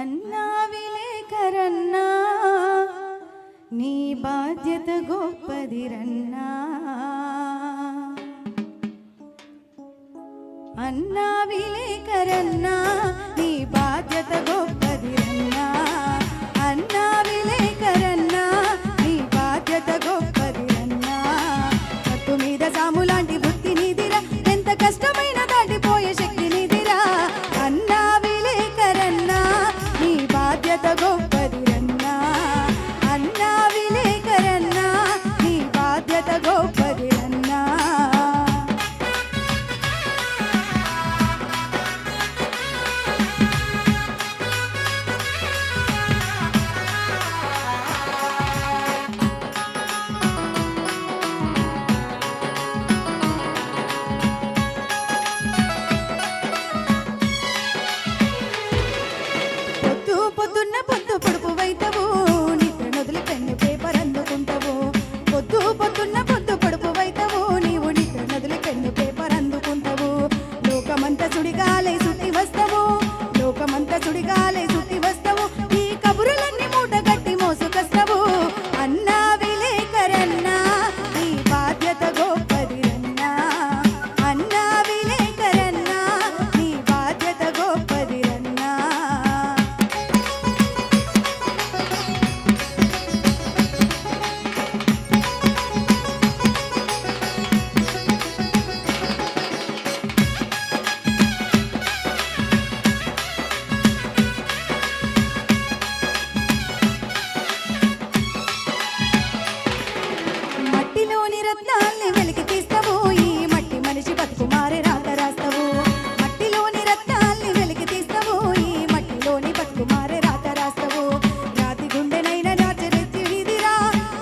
అన్నా విలేకరన్నా నీ బాధ్యత గొప్పదిరన్నా. అన్నా విలేకరన్నా నీ బాధ్యత గొప్పదిరన్నా. అన్నా విలేకరన్నా నీ బాధ్యత గొప్పదిరన్నా. కట్టు మీద సాములాంటి వృత్తి నీదిరా, ఎంత కష్టమైన దాటిపోయే శక్తి నీదిరా. అన్నా విలేకరన్నా నీ బాధ్యత గొప్పదిరన్నా. అన్నా విలేకరన్నా నీ బాధ్యత గొప్పదిరన్నా. పొద్దున్న పొద్దు పొడుపు వైతవు, నిద్ర నొదిలి పెన్ను పేపర్ అందుకుంటావు. పొద్దున్న పొద్దు పొడుపు వైతవు, నీవు నిద్ర నొదిలి పెన్ను పేపర్ అందుకుంటావు. లోకమంతా సుడిగాలై సుట్టి వస్తావు, లోకమంతా సుడిగాలై సుట్టి వస్తావు. ఈ కబురులన్నీ మూట కట్టి మోసుకొస్తావు. అన్నా విలేకరన్నా నీ బాధ్యత గొప్పదిరన్నా. అన్నా విలేకరన్నా నీ బాధ్యత గొప్పదిరన్నా. మట్టిలోని రత్నాల్ని వెలికి తీస్తావు, ఈ మట్టి మనిషి బతుకు మారే రాత రాస్తావు. మట్టిలోని రత్నాల్ని వెలికి తీస్తావు, ఈ మట్టిలోని బతుకు మారే రాత రాస్తావు. రాతి గుండెనైనా మార్చెరెత్తి ఉయిదిరా,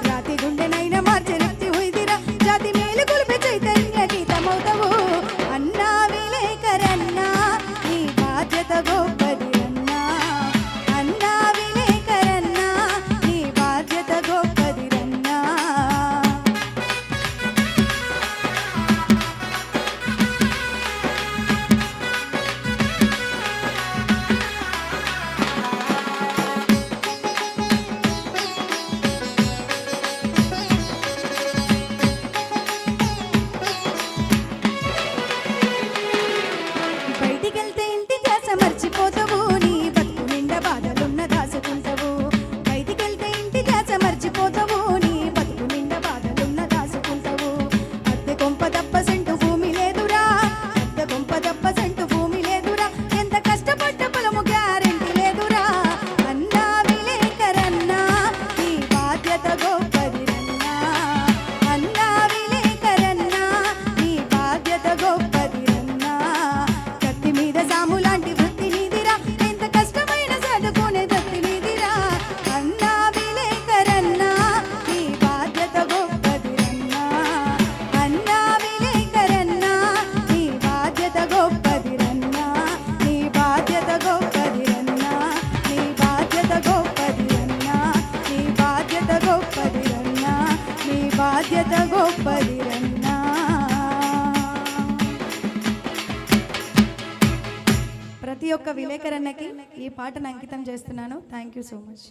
రాతి గుండెనైనా మార్చెరెత్తి ఉయిదిరా. జాతి మేలు కొలిపే చైతన్య గీతమవుతావు. అన్నా విలేకరన్నా నీ బాధ్యత గొప్పదిరన్నా. అన్నా విలేకరన్నా నీ బాధ్యత గొప్పదిరన్నా. బయటికెళ్తే ఇంటి ధ్యాస మర్చిపోతావు, నీ బతుకు నిండా బాధలున్న దాసుకుంటావు. బయటికెళ్తే ఇంటి ధ్యాస మర్చిపోతావు, నీ బతుకు నిండా బాధలున్న దాసుకుంటావు. అద్దె కొంప తప్ప సెంటు భూమి లేదురా, అద్దె కొంప తప్ప సెంటు భూమి లేదురా. ఎంత కష్టపడ్డ పొలము గ్యారెంటీ లేదురా. అన్నా విలేకరన్నా నీ బాధ్యత గొప్పదిరన్నా. అన్నా విలేకరన్నా నీ బాధ్యత గొప్పదిరన్నా. కత్తి మీద సాములాంటి వృత్తి నీదిరా, ఎంత కష్టమైన చదువుకునే దత్తి నీదిరా. అన్నా విలేకరన్నా నీ బాధ్యత గొప్పదిరన్నా. అన్నా విలేకరన్నా నీ బాధ్యత గొప్పదిరన్నా. నీ బాధ్యత గొప్పదిరన్నా. నీ బాధ్యత గొప్పదిరన్నా. నీ బాధ్యత గొప్పదిరన్నా. నీ బాధ్యత గొప్పదిరన్నా. ప్రతి ఒక్క విలేకరన్నకి ఈ పాటను అంకితం చేస్తున్నాను. Thank you so much.